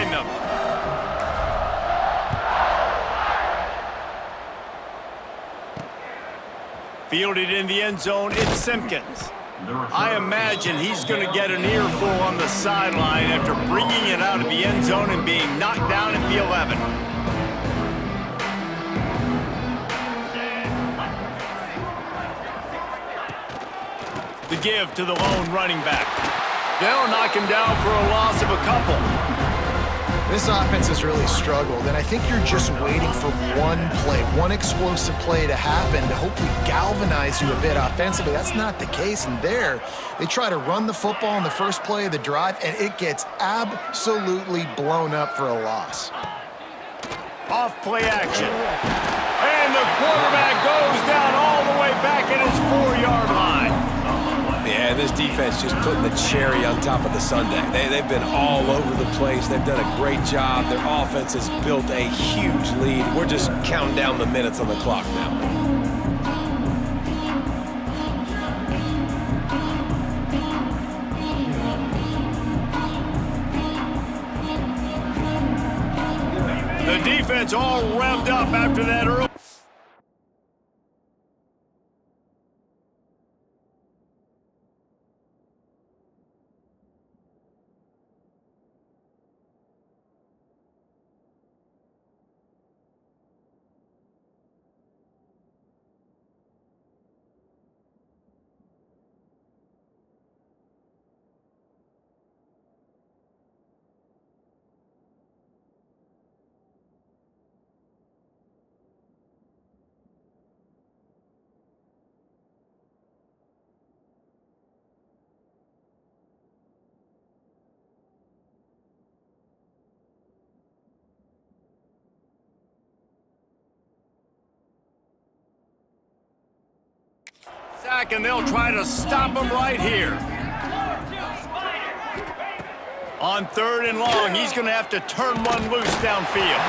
behind them. Fielded in the end zone, it's Simpkins. I imagine he's going to get an earful on the sideline after bringing it out of the end zone and being knocked down at the 11. The give to the lone running back. They'll knock him down for a loss of a couple. This offense has really struggled, and I think you're just waiting for one play, one explosive play to happen to hopefully galvanize you a bit offensively. That's not the case, and there, they try to run the football in the first play of the drive, and it gets absolutely blown up for a loss. Off play action. And the quarterback goes down all the way back at his 4-yard line. Yeah, this defense just putting the cherry on top of the sundae. They've been all over the place. They've done a great job. Their offense has built a huge lead. We're just counting down the minutes on the clock now. The defense all revved up after that early. And they'll try to stop him right here. On 3rd and long, he's going to have to turn one loose downfield.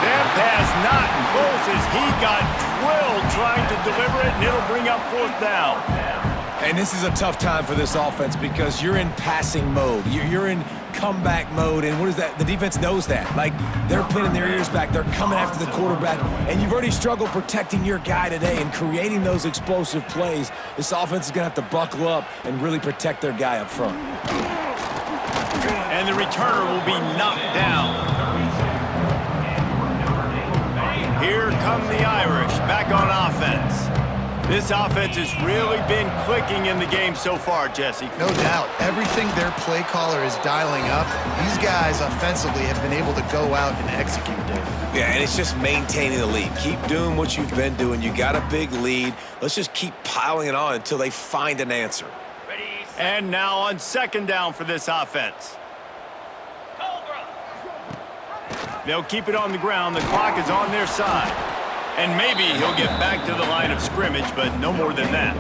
That pass not close as he got drilled trying to deliver it, and it'll bring up 4th down. And this is a tough time for this offense because you're in passing mode. You're in comeback mode, and what is that? The defense knows that. Like, they're pinning their ears back. They're coming after the quarterback, and you've already struggled protecting your guy today and creating those explosive plays. This offense is going to have to buckle up and really protect their guy up front. And the returner will be knocked down. Here come the Irish back on offense. This offense has really been clicking in the game so far, Jesse. No doubt. Everything their play caller is dialing up, these guys offensively have been able to go out and execute it. Yeah, and it's just maintaining the lead. Keep doing what you've been doing. You got a big lead. Let's just keep piling it on until they find an answer. And now on 2nd down for this offense. They'll keep it on the ground. The clock is on their side. And maybe he'll get back to the line of scrimmage, but no more than that.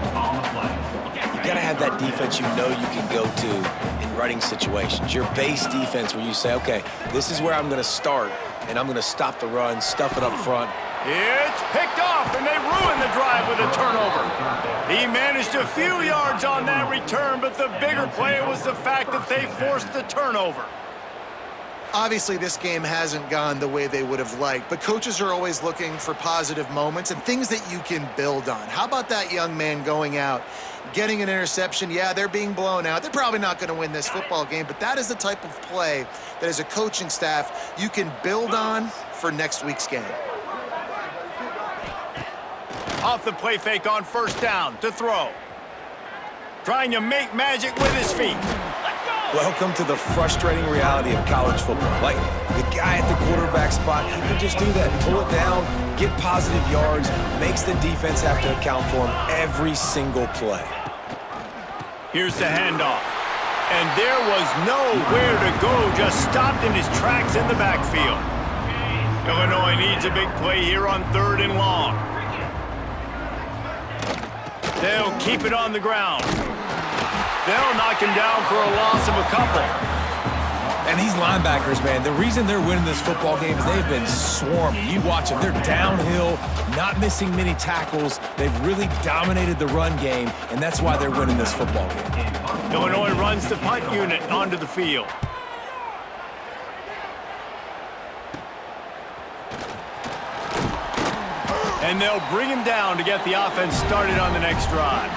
You got to have that defense you know you can go to in running situations. Your base defense where you say, okay, this is where I'm going to start, and I'm going to stop the run, stuff it up front. It's picked off, and they ruin the drive with a turnover. He managed a few yards on that return, but the bigger play was the fact that they forced the turnover. Obviously, this game hasn't gone the way they would have liked, but coaches are always looking for positive moments and things that you can build on. How about that young man going out, getting an interception? Yeah, they're being blown out. They're probably not going to win this football game, but that is the type of play that as a coaching staff you can build on for next week's game. Off the play fake on 1st down to throw. Trying to make magic with his feet. Welcome to the frustrating reality of college football. Like, the guy at the quarterback spot, he can just do that. Pull it down, get positive yards, makes the defense have to account for him every single play. Here's the handoff. And there was nowhere to go, just stopped in his tracks in the backfield. Illinois needs a big play here on 3rd and long. They'll keep it on the ground. They'll knock him down for a loss of a couple. And these linebackers, man, the reason they're winning this football game is they've been swarming. You watch them. They're downhill, not missing many tackles. They've really dominated the run game, and that's why they're winning this football game. Illinois runs the punt unit onto the field. And they'll bring him down to get the offense started on the next drive.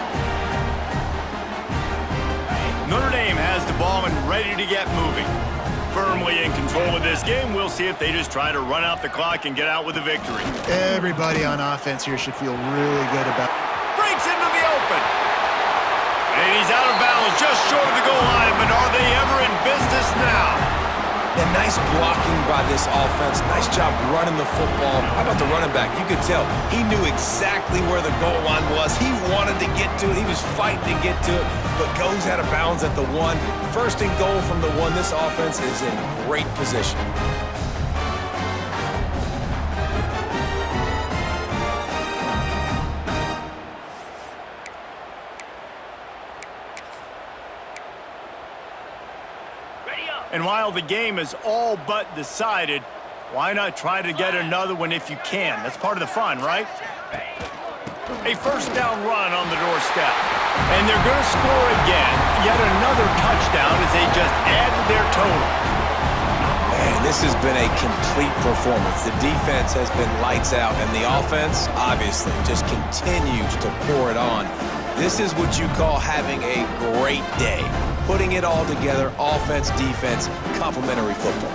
Notre Dame has the ball and ready to get moving. Firmly in control of this game, we'll see if they just try to run out the clock and get out with a victory. Everybody on offense here should feel really good about it. Breaks into the open. And he's out of bounds just short of the goal line, but are they ever in business now? And nice blocking by this offense. Nice job running the football. How about the running back? You could tell he knew exactly where the goal line was. He wanted to get to it. He was fighting to get to it, but goes out of bounds at the 1. First and goal from the 1. This offense is in great position. And while the game is all but decided, why not try to get another one if you can? That's part of the fun, right? A first down run on the doorstep. And they're going to score again. Yet another touchdown as they just add to their total. Man, this has been a complete performance. The defense has been lights out, and the offense, obviously, just continues to pour it on. This is what you call having a great day. Putting it all together, offense, defense, complementary football.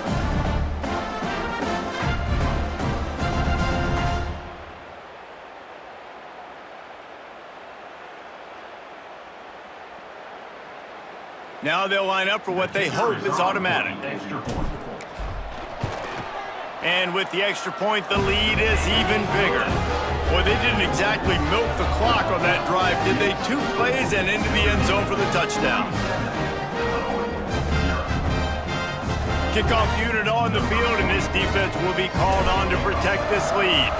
Now they'll line up for what they hope is automatic. And with the extra point, the lead is even bigger. Well, they didn't exactly milk the clock on that drive, did they? 2 plays and into the end zone for the touchdown. Kickoff unit on the field, and this defense will be called on to protect this lead.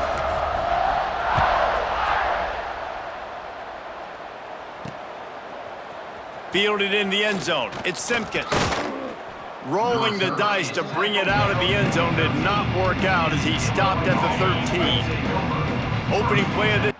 Fielded in the end zone. It's Simpkins. Rolling the dice to bring it out of the end zone did not work out as he stopped at the 13. Opening play of the...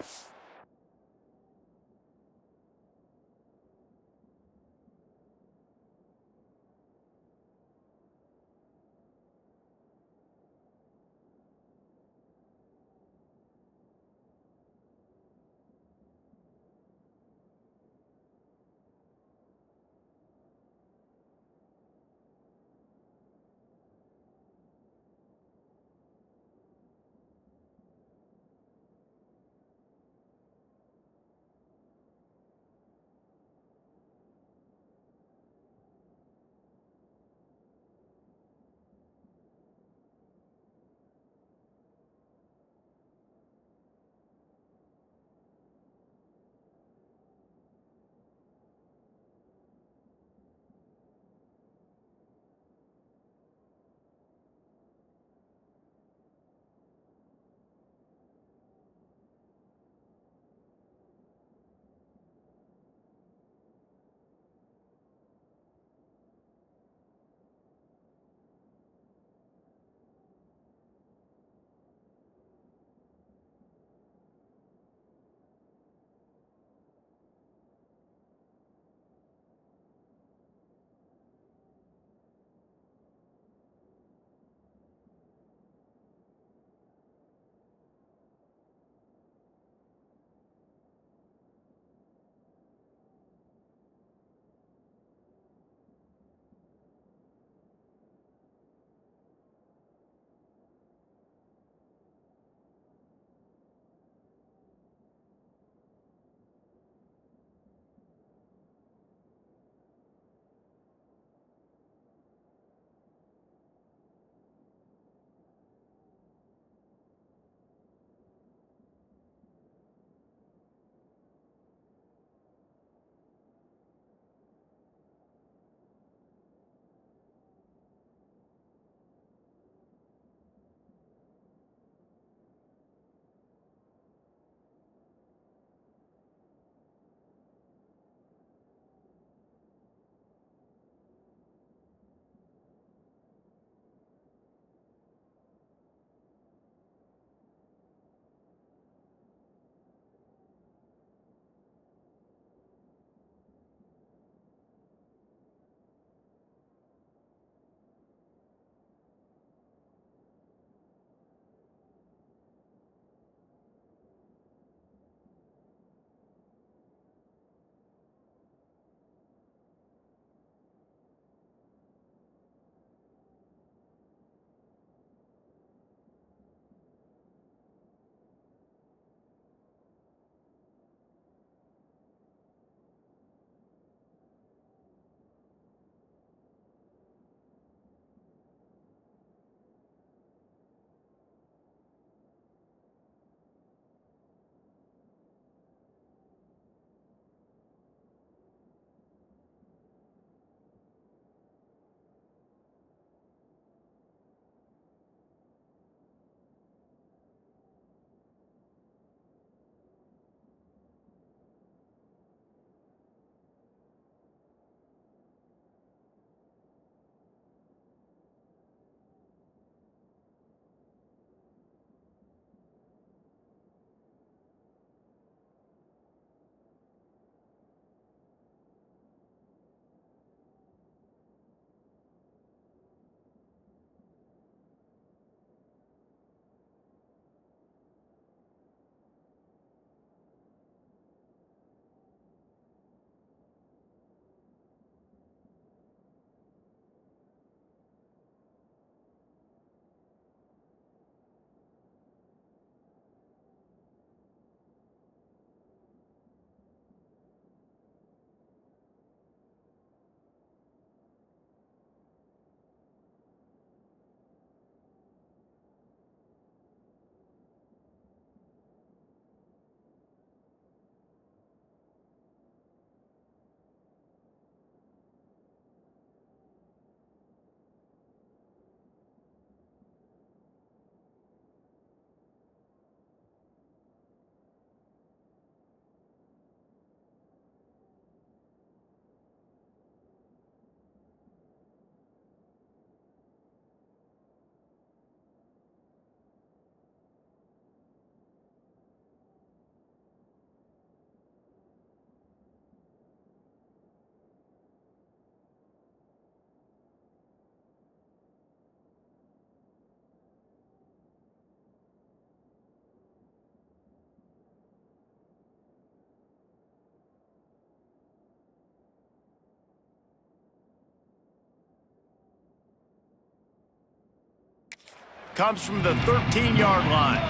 comes from the 13-yard line.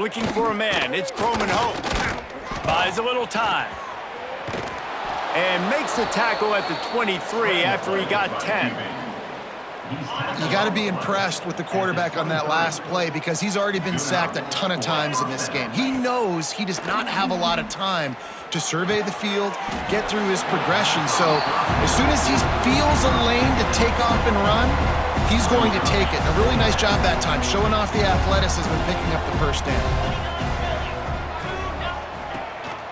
Looking for a man, it's Croman Hope. Buys a little time. And makes the tackle at the 23 after he got 10. You got to be impressed with the quarterback on that last play because he's already been sacked a ton of times in this game. He knows he does not have a lot of time to survey the field, get through his progression. So as soon as he feels a lane to take off and run, he's going to take it. A really nice job that time, showing off the athleticism and picking up the first down.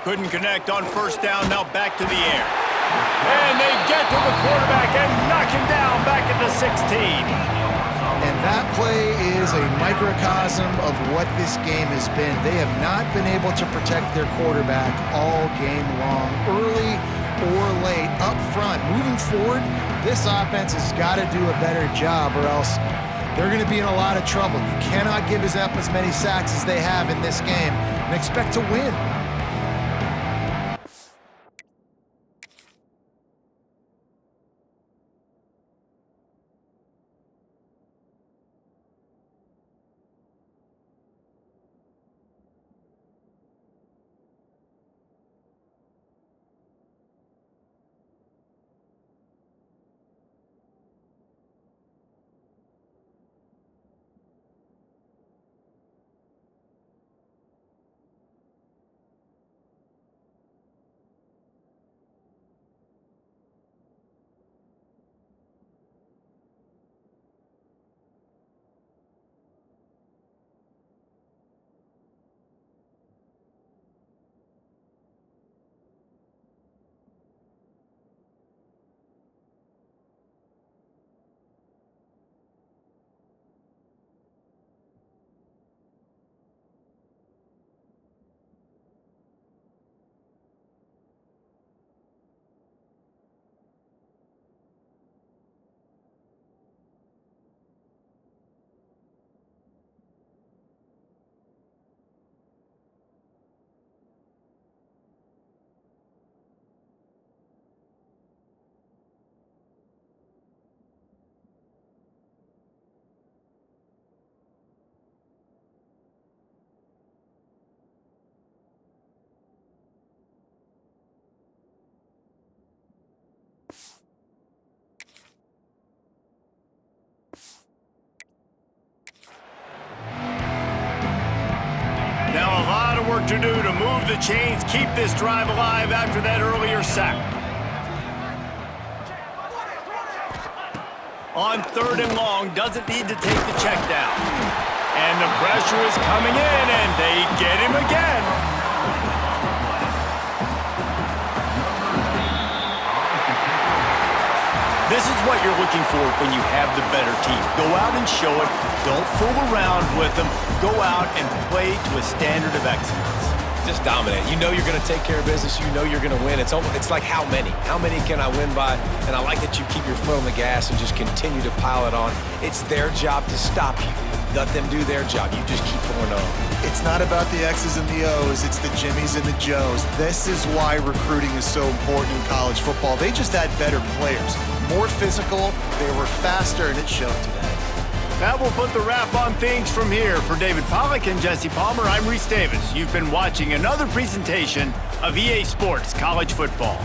Couldn't connect on first down, now back to the air. And they get to the quarterback and knock him down back at the 16. And that play is a microcosm of what this game has been. They have not been able to protect their quarterback all game long, early or late, up front. Moving forward, this offense has got to do a better job or else they're going to be in a lot of trouble. You cannot give us up as many sacks as they have in this game and expect to win. Now a lot of work to do to move the chains, keep this drive alive after that earlier sack. On 3rd and long, doesn't need to take the check down. And the pressure is coming in, and they get him again. This is what you're looking for when you have the better team. Go out and show it. Don't fool around with them. Go out and play to a standard of excellence. Just dominate. You know you're going to take care of business. You know you're going to win. It's like how many? How many can I win by? And I like that you keep your foot on the gas and just continue to pile it on. It's their job to stop you. Let them do their job. You just keep going on. It's not about the X's and the O's. It's the Jimmies and the Joes. This is why recruiting is so important in college football. They just had better players, more physical, they were faster, and it showed today. That will put the wrap on things from here. For David Pollack and Jesse Palmer, I'm Reese Davis. You've been watching another presentation of EA Sports College Football.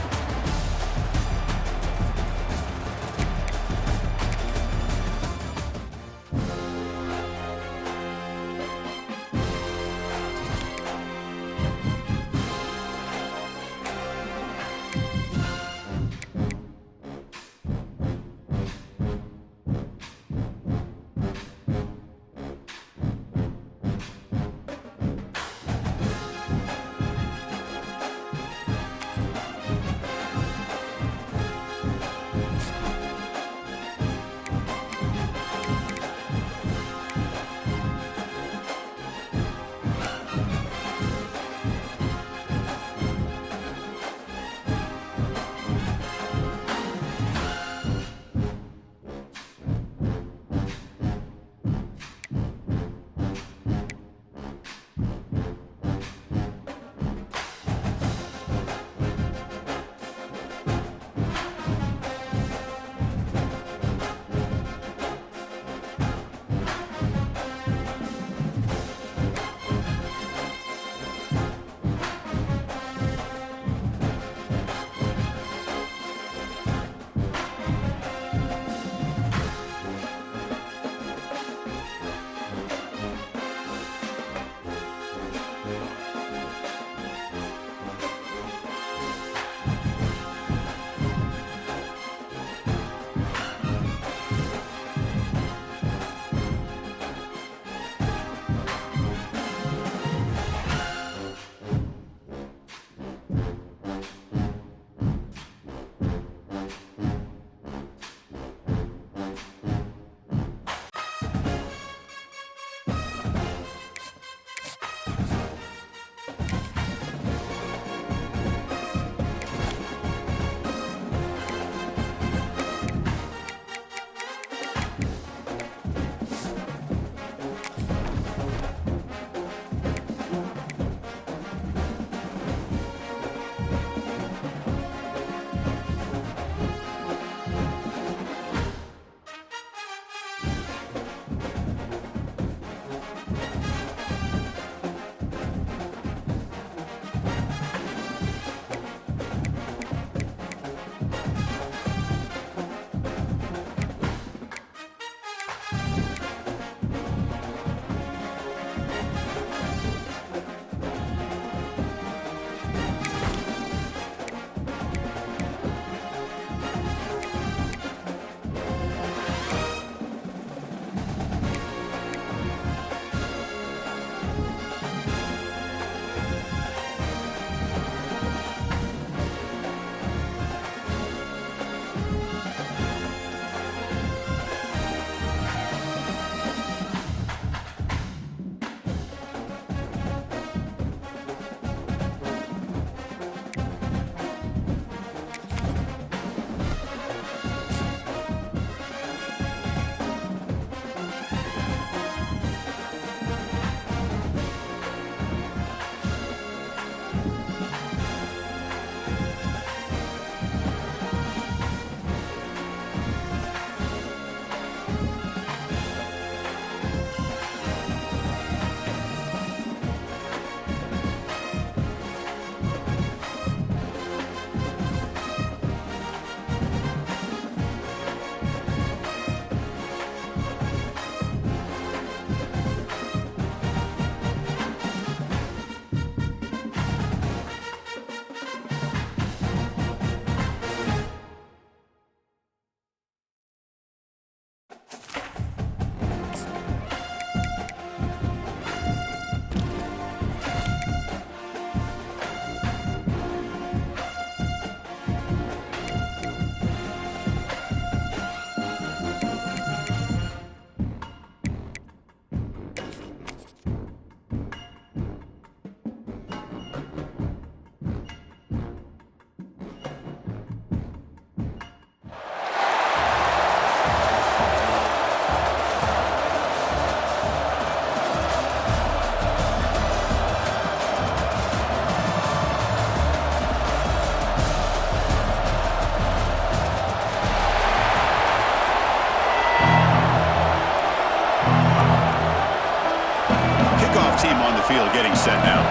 team on the field getting set now.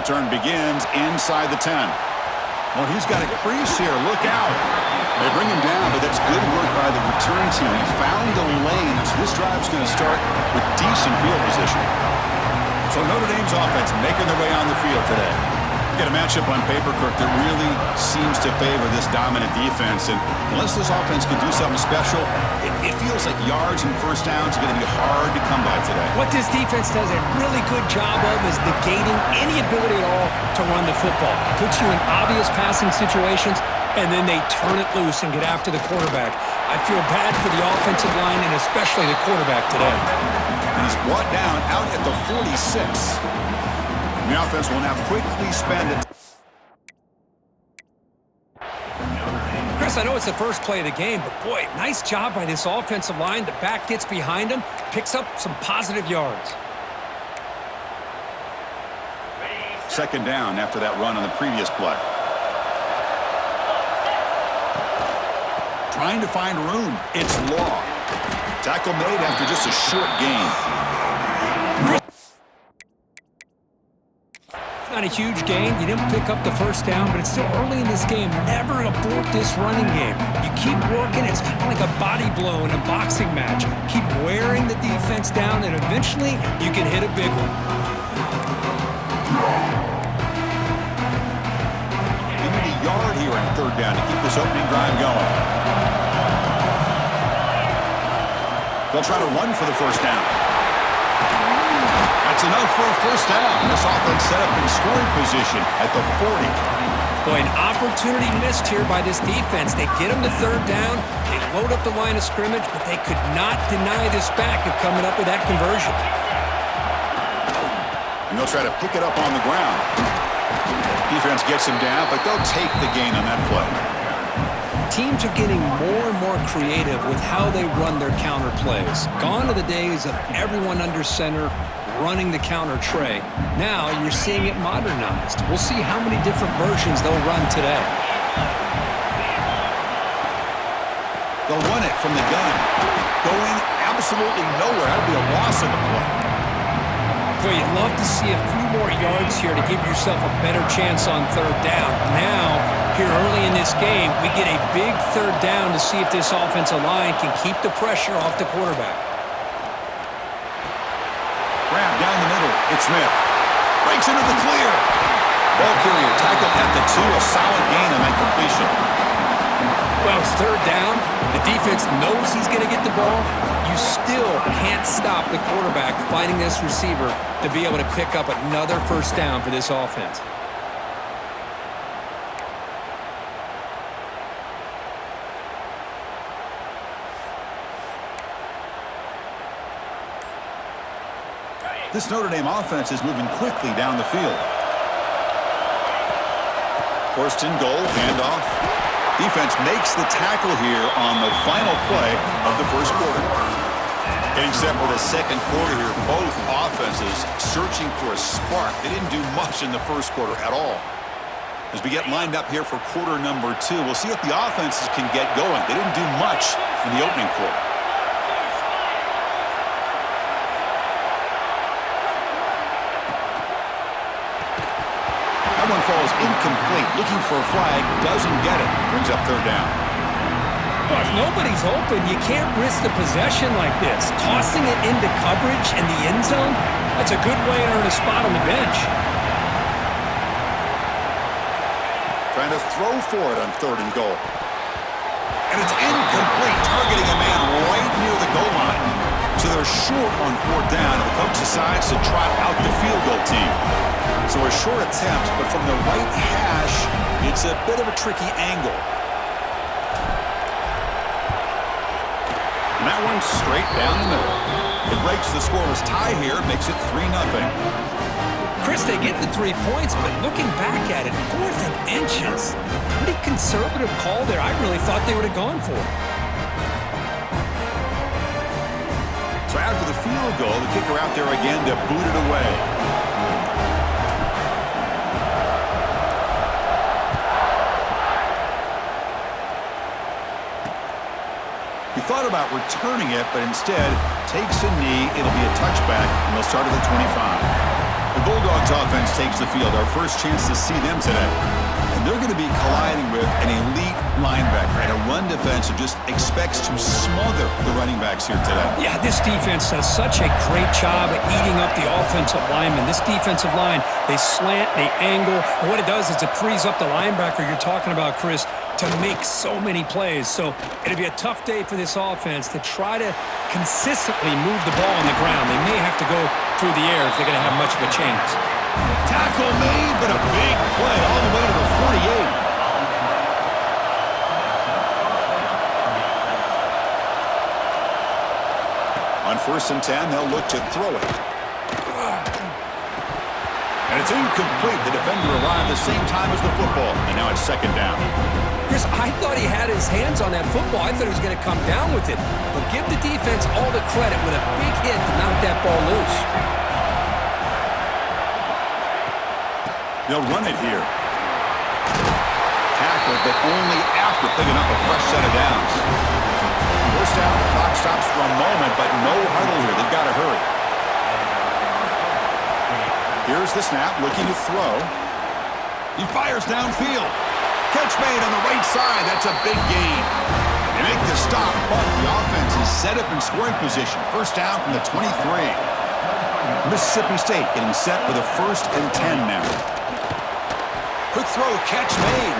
Return begins inside the 10. Well, he's got a crease here. Look out. They bring him down, but that's good work by the return team. He found the lane, so this drive's going to start with decent field position. So Notre Dame's offense making their way on the field today. Got a matchup on paper, Kirk, that really seems to favor this dominant defense. And unless this offense can do something special, it feels like yards and first downs are going to be hard to come by today. What this defense does a really good job of is negating any ability at all to run the football. Puts you in obvious passing situations, and then they turn it loose and get after the quarterback. I feel bad for the offensive line and especially the quarterback today. And he's brought down out at the 46. The offense will now quickly spend it. Chris, I know it's the first play of the game, but boy, nice job by this offensive line. The back gets behind him, picks up some positive yards. Second down after that run on the previous play. Trying to find room. It's Law. Tackle made after just a short gain. Not a huge gain. You didn't pick up the first down, but it's still early in this game. Never abort this running game. You keep working. It's kind of like a body blow in a boxing match. Keep wearing the defense down, and eventually you can hit a big one. They need a yard here on third down to keep this opening drive going. They'll try to run for the first down. That's enough for a first down. This offense set up in scoring position at the 40. Boy, an opportunity missed here by this defense. They get them to third down. They load up the line of scrimmage, but they could not deny this back of coming up with that conversion. And they'll try to pick it up on the ground. Defense gets him down, but they'll take the gain on that play. Teams are getting more and more creative with how they run their counter plays. Gone are the days of everyone under center running the counter tray. Now you're seeing it modernized. We'll see how many different versions they'll run today. They'll run it from the gun. Going absolutely nowhere. That'll be a loss of the play. Boy, you'd love to see a few more yards here to give yourself a better chance on third down. Now, here early in this game, we get a big third down to see if this offensive line can keep the pressure off the quarterback. Grab down the middle. It's Smith. Breaks into the clear. Ball carrier tackled at the 2. A solid gain on that completion. Well, it's third down. The defense knows he's going to get the ball. You still can't stop the quarterback fighting this receiver to be able to pick up another first down for this offense. This Notre Dame offense is moving quickly down the field. First and goal, handoff. Defense makes the tackle here on the final play of the first quarter. Getting set for the second quarter here, both offenses searching for a spark. They didn't do much in the first quarter at all. As we get lined up here for quarter number 2, we'll see if the offenses can get going. They didn't do much in the opening quarter. That one falls incomplete. Looking for a flag, doesn't get it. Brings up third down. Well, if nobody's open, you can't risk the possession like this. Tossing it into coverage in the end zone, that's a good way to earn a spot on the bench. Trying to throw for it on third and goal. And it's incomplete, targeting a man right near the goal line. So they're short on fourth down, and the coach decides to trot out the field goal team. So a short attempt, but from the right hash, it's a bit of a tricky angle. And that one's straight down the middle. It breaks the scoreless tie here, makes it 3-0. Chris, they get the 3 points, but looking back at it, 4th and inches. Pretty conservative call there. I really thought they would have gone for it. So after the field goal, the kicker out there again to boot it away. thought about returning it, but instead takes a knee. It'll be a touchback, and they'll start at the 25. The Bulldogs offense takes the field. Our first chance to see them today. And they're going to be colliding with an elite linebacker and a run defense who just expects to smother the running backs here today. Yeah, this defense does such a great job at eating up the offensive linemen. This defensive line, they slant, they angle, and what it does is it frees up the linebacker you're talking about, Chris, to make so many plays. So it'll be a tough day for this offense to try to consistently move the ball on the ground. They may have to go through the air if they're going to have much of a chance. Tackle made, but a big play all the way to the 48. On 1st and 10, they'll look to throw it. And it's incomplete. The defender arrived the same time as the football, and now it's 2nd down. Chris, I thought he had his hands on that football. I thought he was going to come down with it. But give the defense all the credit with a big hit to knock that ball loose. They'll run it here. Tackle, but only after picking up a fresh set of downs. 1st down, clock stops for a moment, but no huddle here. They've got to hurry. Here's the snap, looking to throw. He fires downfield. Catch made on the right side. That's a big gain. They make the stop, but the offense is set up in scoring position. 1st down from the 23. Mississippi State getting set for the 1st and 10 now. Quick throw, catch made.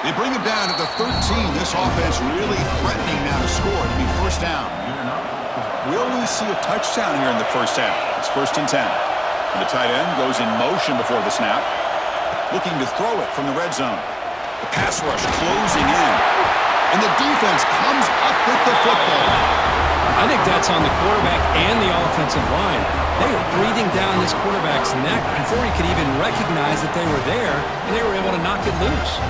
They bring him down at the 13. This offense really threatening now to score. It'll be 1st down. We always see a touchdown here in the 1st half. It's 1st and 10. And the tight end goes in motion before the snap. Looking to throw it from the red zone. The pass rush closing in. And the defense comes up with the football. I think that's on the quarterback and the offensive line. They were breathing down this quarterback's neck before he could even recognize that they were there, and they were able to knock it loose.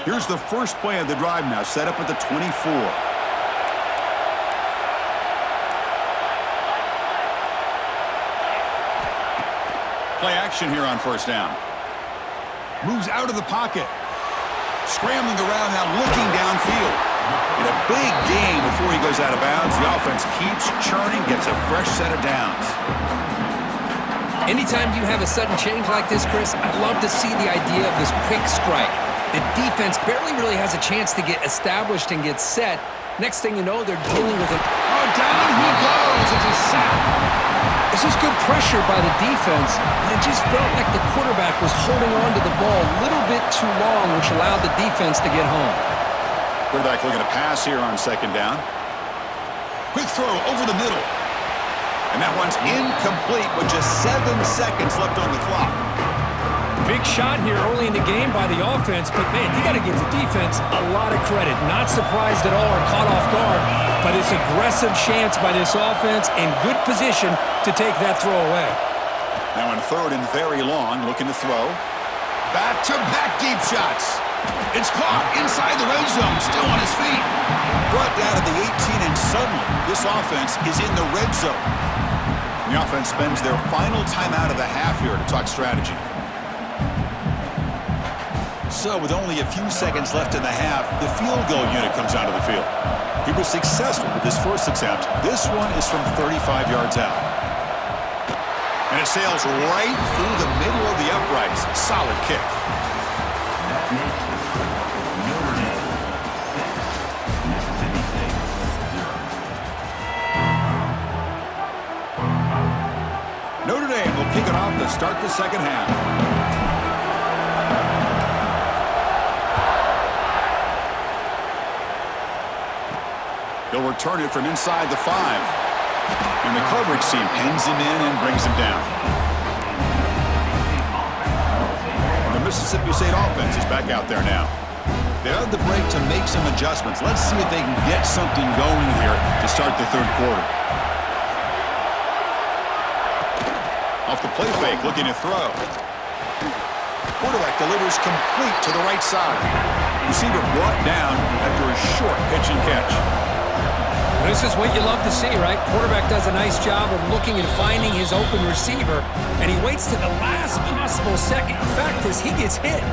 Here's the first play of the drive now, set up at the 24. Play action here on 1st down. Moves out of the pocket. Scrambling around now, looking downfield. And a big gain before he goes out of bounds. The offense keeps churning, gets a fresh set of downs. Anytime you have a sudden change like this, Chris, I love to see the idea of this quick strike. The defense barely really has a chance to get established and get set. Next thing you know, they're dealing with it. Oh, down he goes. It's a sack. This is good pressure by the defense, but it just felt like the quarterback was holding on to the ball a little bit too long, which allowed the defense to get home. Quarterback looking to pass here on 2nd down. Quick throw over the middle. And that one's incomplete with just 7 seconds left on the clock. Big shot here early in the game by the offense, but man, you got to give the defense a lot of credit. Not surprised at all or caught off guard by this aggressive chance by this offense in good position to take that throw away. Now on 3rd and very long, looking to throw. Back-to-back deep shots. It's caught inside the red zone, still on his feet. Brought down to the 18, and suddenly this offense is in the red zone. The offense spends their final timeout of the half here to talk strategy. So with only a few seconds left in the half, the field goal unit comes onto the field. He was successful with his first attempt. This one is from 35 yards out. And it sails right through the middle of the uprights. Solid kick. Notre Dame will kick it off to start the 2nd half. They'll return it from inside the 5. And the coverage team pins him in and brings him down. And the Mississippi State offense is back out there now. They had the break to make some adjustments. Let's see if they can get something going here to start the 3rd quarter. Off the play fake, looking to throw. Quarterback delivers complete to the right side. Receiver brought down after a short pitch and catch. This is what you love to see, right? Quarterback does a nice job of looking and finding his open receiver, and he waits to the last possible second. In fact, as he gets hit,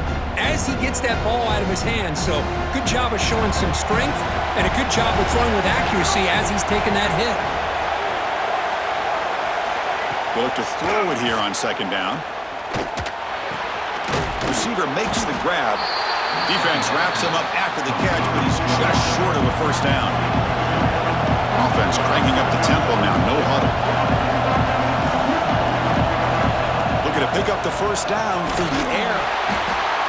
as he gets that ball out of his hands. So good job of showing some strength, and a good job of throwing with accuracy as he's taking that hit. They look to throw it here on second down. Receiver makes the grab. Defense wraps him up after the catch, but he's just short of a first down. Offense cranking up the tempo now, no huddle. Looking to pick up the first down through the air.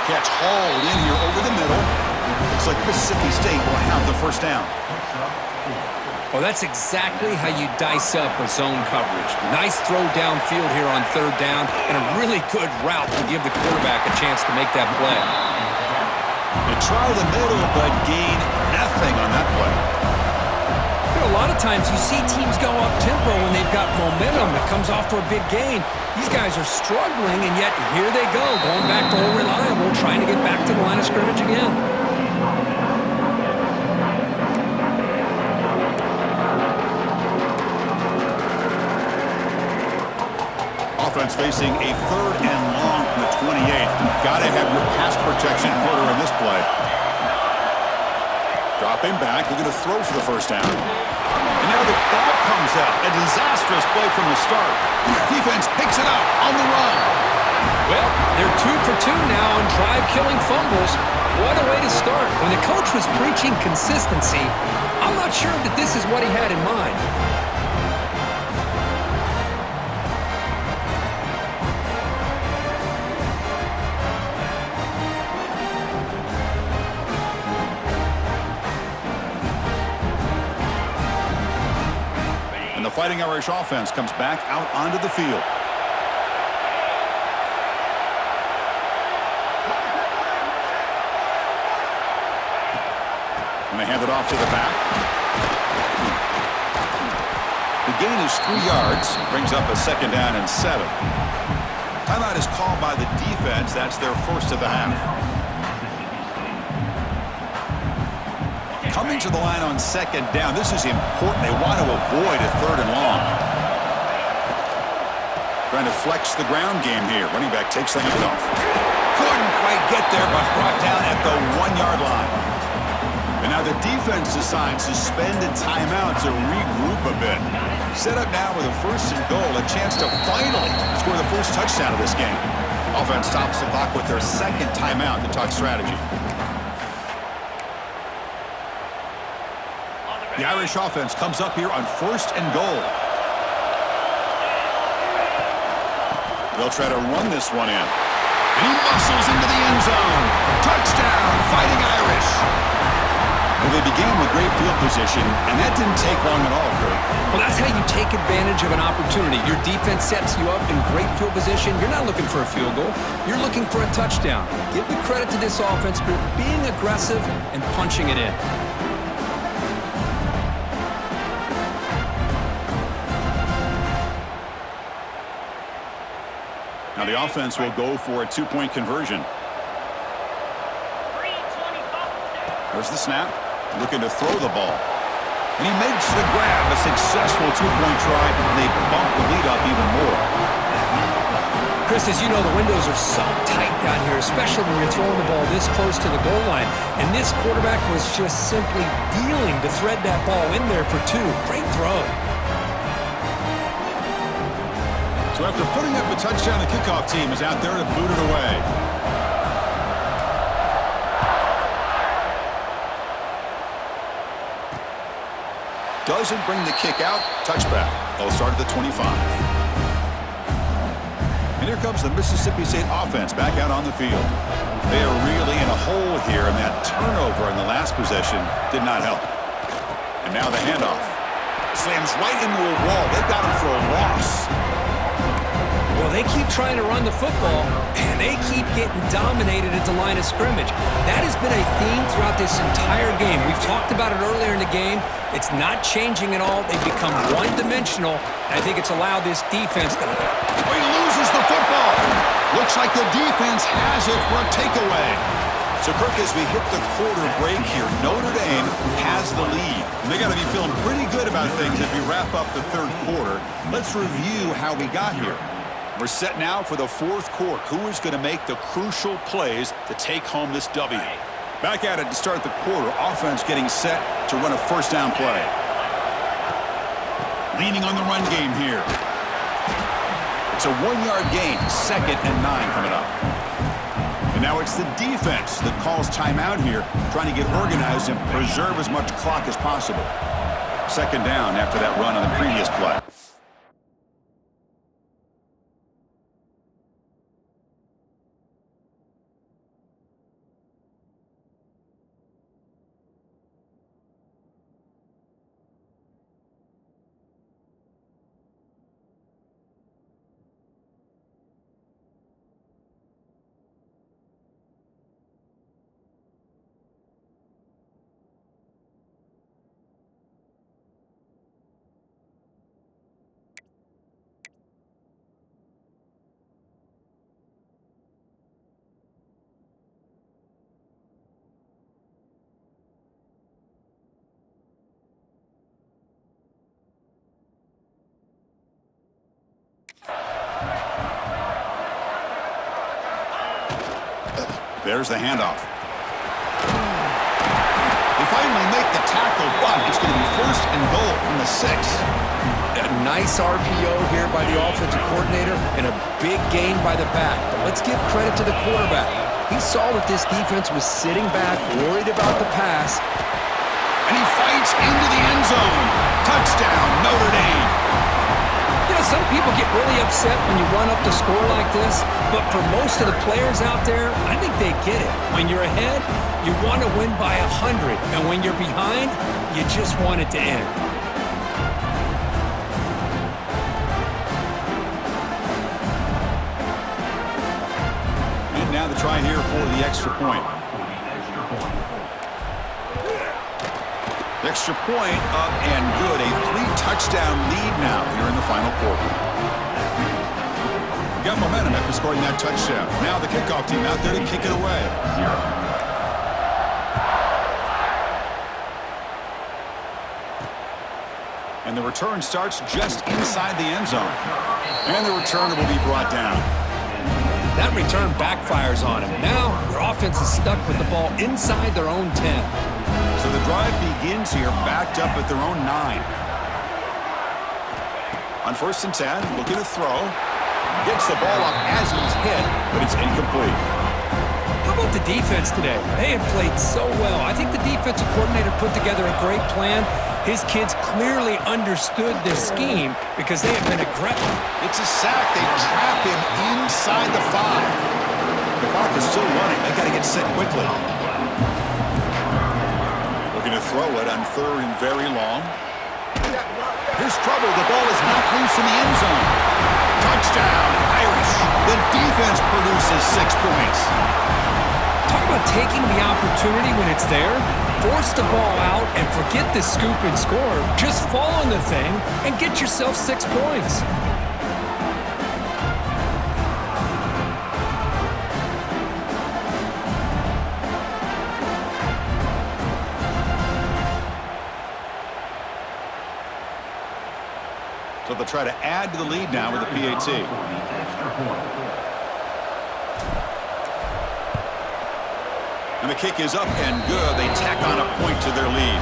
Catch hauled in here over the middle. Looks like Mississippi State will have the first down. Well, that's exactly how you dice up a zone coverage. Nice throw downfield here on third down, and a really good route to give the quarterback a chance to make that play. They try the middle, but gain nothing on that play. A lot of times you see teams go up-tempo when they've got momentum that comes off for a big gain. These guys are struggling, and yet here they go, going back to old reliable, trying to get back to the line of scrimmage again. Offense facing a third and long from the 28. Got to have your pass protection quarter on this play. Dropping back, looking to throw for the first down. And now the ball comes out. A disastrous play from the start. Defense picks it up on the run. Well, they're 2 for 2 now on drive-killing fumbles. What a way to start. When the coach was preaching consistency, I'm not sure that this is what he had in mind. The Fighting Irish offense comes back out onto the field. And they hand it off to the back. The gain is 3 yards. Brings up a second down and 7. Timeout is called by the defense. That's their first of the half. Coming to the line on second down. This is important. They want to avoid a third and long. Trying to flex the ground game here. Running back takes the handoff. Couldn't quite get there, but brought down at the 1-yard line. And now the defense decides to spend a timeout to regroup a bit. Set up now with a first and goal. A chance to finally score the first touchdown of this game. Offense stops the clock with their second timeout to talk strategy. The Irish offense comes up here on first and goal. They'll try to run this one in. And he muscles into the end zone. Touchdown, Fighting Irish. Well, they began with great field position, and that didn't take long at all, Kurt. Well, that's how you take advantage of an opportunity. Your defense sets you up in great field position. You're not looking for a field goal. You're looking for a touchdown. Give the credit to this offense for being aggressive and punching it in. Now the offense will go for a 2-point conversion. There's the snap. Looking to throw the ball. And he makes the grab. A successful 2-point try. And they bump the lead up even more. Chris, as you know, the windows are so tight down here, especially when you're throwing the ball this close to the goal line. And this quarterback was just simply dealing to thread that ball in there for 2. Great throw. So after putting up a touchdown, the kickoff team is out there to boot it away. Doesn't bring the kick out. Touchback. They'll start at the 25. And here comes the Mississippi State offense back out on the field. They are really in a hole here, and that turnover in the last possession did not help. And now the handoff. Slams right into a wall. They've got him for a loss. Well, they keep trying to run the football, and they keep getting dominated at the line of scrimmage. That has been a theme throughout this entire game. We've talked about it earlier in the game. It's not changing at all. They've become one-dimensional, and I think it's allowed this defense to... Oh, he loses the football. Looks like the defense has it for a takeaway. So, Kirk, as we hit the quarter break here, Notre Dame has the lead. And they got to be feeling pretty good about things as we wrap up the third quarter. Let's review how we got here. We're set now for the fourth quarter. Who is going to make the crucial plays to take home this W? Back at it to start the quarter. Offense getting set to run a first down play. Leaning on the run game here. It's a 1-yard gain, 2nd and 9 coming up. And now it's the defense that calls timeout here, trying to get organized and preserve as much clock as possible. 2nd down after that run on the previous play. There's the handoff. They finally make the tackle, but it's going to be 1st and goal from the 6. A nice RPO here by the offensive coordinator and a big gain by the back. But let's give credit to the quarterback. He saw that this defense was sitting back, worried about the pass. And he fights into the end zone. Touchdown, Notre Dame. You know, some people get really upset when you run up the score like this, but for most of the players out there, I think they get it. When you're ahead, you want to win by 100, and when you're behind, you just want it to end. And now the try here for the extra point. Extra point up and good. A 3-touchdown lead now here in the final quarter. We got momentum after scoring that touchdown. Now the kickoff team out there to kick it away. And the return starts just inside the end zone. And the returner will be brought down. That return backfires on him. Now their offense is stuck with the ball inside their own 10. So the drive begins here, backed up at their own 9. On 1st and 10, looking to throw. Gets the ball off as he's hit, but it's incomplete. How about the defense today? They have played so well. I think the defensive coordinator put together a great plan. His kids clearly understood this scheme because they have been aggressive. It's a sack. They trap him inside the 5. The clock is still running. They got to get set quickly. Looking to throw it on 3rd and very long. Here's trouble. The ball is knocked loose in the end zone. Touchdown, Irish. The defense produces 6 points. Talk about taking the opportunity when it's there. Force the ball out and forget the scoop and score. Just fall on the thing and get yourself 6 points. So they'll try to add to the lead now with the PAT. And the kick is up and good. They tack on a point to their lead.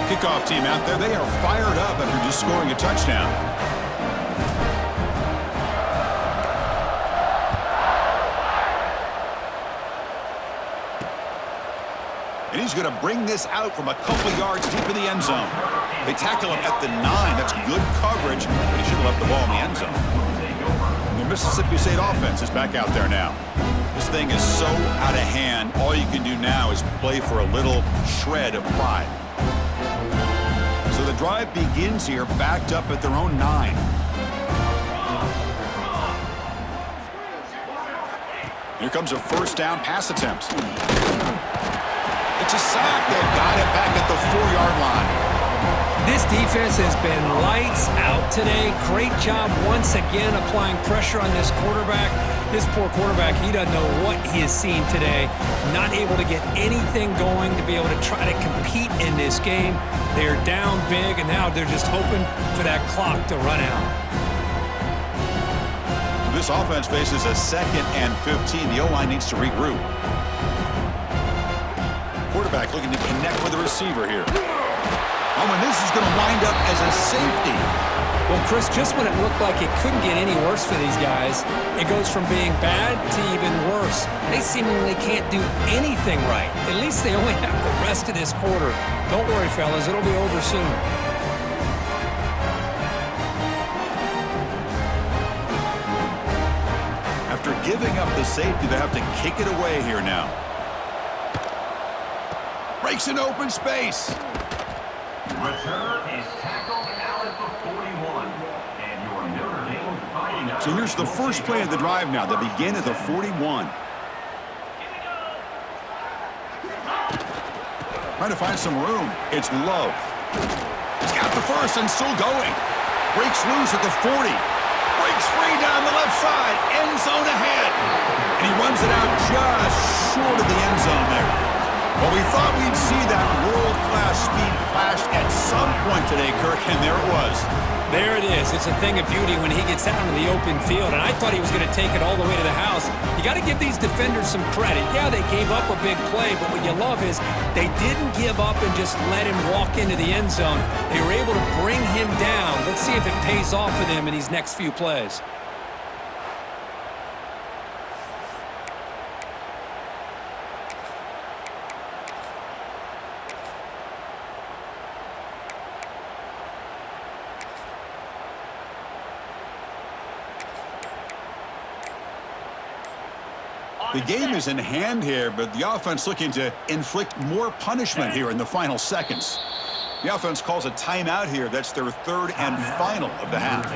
Kickoff team out there. They are fired up after just scoring a touchdown. And he's going to bring this out from a couple yards deep in the end zone. They tackle him at the 9. That's good coverage, but he should have left the ball in the end zone. And the Mississippi State offense is back out there now. This thing is so out of hand. All you can do now is play for a little shred of pride. So the drive begins here, backed up at their own 9. Here comes a 1st down pass attempt. It's a sack. They've got it back at the 4-yard line. This defense has been lights out today. Great job once again applying pressure on this quarterback. This poor quarterback, he doesn't know what he has seen today. Not able to get anything going to be able to try to compete in this game. They're down big, and now they're just hoping for that clock to run out. This offense faces a 2nd and 15. The O-line needs to regroup. Quarterback looking to connect with the receiver here. Oh, and this is going to wind up as a safety. Well, Chris, just when it looked like it couldn't get any worse for these guys, it goes from being bad to even worse. They seemingly can't do anything right. At least they only have the rest of this quarter. Don't worry, fellas. It'll be over soon. After giving up the safety, they have to kick it away here now. Breaks an open space. Return is tackled out at the 41. And your Notre Dame Fighting Irish. So here's the first play of the drive now. They begin at the 41. Trying to find some room. It's Love. He's got the first and still going. Breaks loose at the 40. Breaks free down the left side. End zone ahead. And he runs it out just short of the end zone there. Well, we thought we'd see that world-class speed flashed at some point today, Kirk, and there it was. There it is. It's a thing of beauty when he gets out into the open field, and I thought he was going to take it all the way to the house. You got to give these defenders some credit. Yeah, they gave up a big play, but what you love is they didn't give up and just let him walk into the end zone. They were able to bring him down. Let's see if it pays off for them in these next few plays. The game is in hand here, but the offense looking to inflict more punishment here in the final seconds. The offense calls a timeout here. That's their 3rd and final of the half.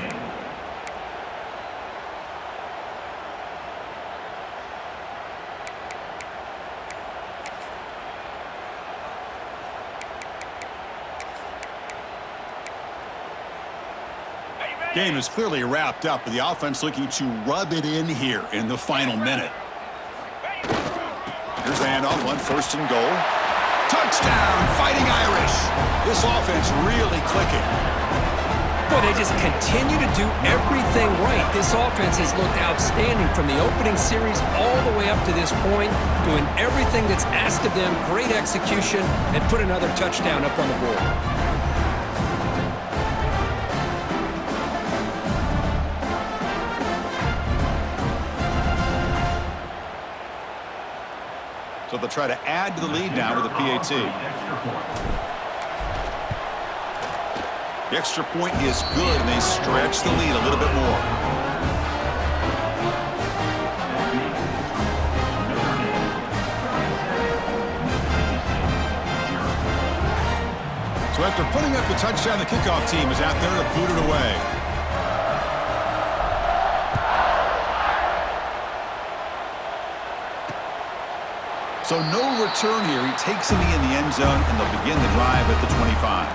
Game is clearly wrapped up, but the offense looking to rub it in here in the final minute. Here's the handoff on 1st and goal. Touchdown, Fighting Irish. This offense really clicking. Boy, they just continue to do everything right. This offense has looked outstanding from the opening series all the way up to this point, doing everything that's asked of them, great execution, and put another touchdown up on the board. So they'll try to add to the lead now with a PAT. The extra point is good, and they stretch the lead a little bit more. So after putting up the touchdown, the kickoff team is out there to boot it away. So no return here. He takes it in the end zone, and they'll begin the drive at the 25.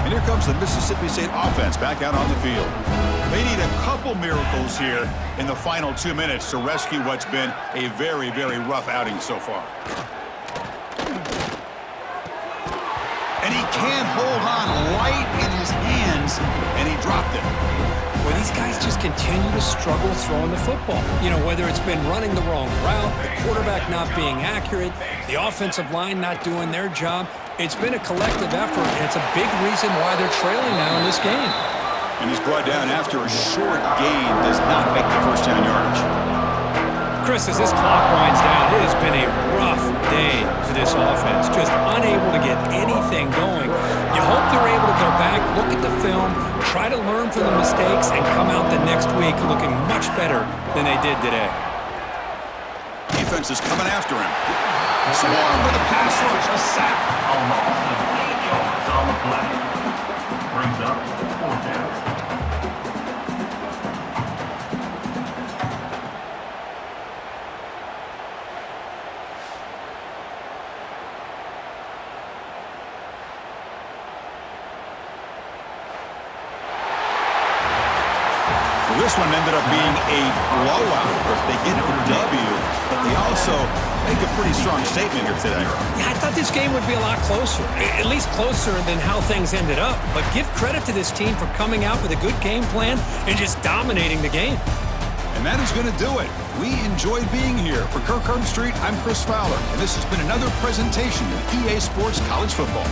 And here comes the Mississippi State offense back out on the field. They need a couple miracles here in the final 2 minutes to rescue what's been a very, very rough outing so far. And he can't hold on light in his hands, and he dropped it. Well, these guys just continue to struggle throwing the football. You know, whether it's been running the wrong route, the quarterback not being accurate, the offensive line not doing their job. It's been a collective effort, and it's a big reason why they're trailing now in this game. And he's brought down after a short gain, does not make the first down yardage. Chris, as this clock winds down, it has been a rough day for this offense. Just unable to get anything going. You hope they're able to go back, look at the film, try to learn from the mistakes, and come out the next week looking much better than they did today. Defense is coming after him. Swarm with a pass rush, a sack. A loss of 8 yards on the play. Brings up 4th down. This one ended up being a blowout. They get the W, but they also make a pretty strong statement here today. Yeah, I thought this game would be a lot closer, at least closer than how things ended up. But give credit to this team for coming out with a good game plan and just dominating the game. And that is going to do it. We enjoyed being here. For Kirk Herbstreit, I'm Chris Fowler, and this has been another presentation of EA Sports College Football.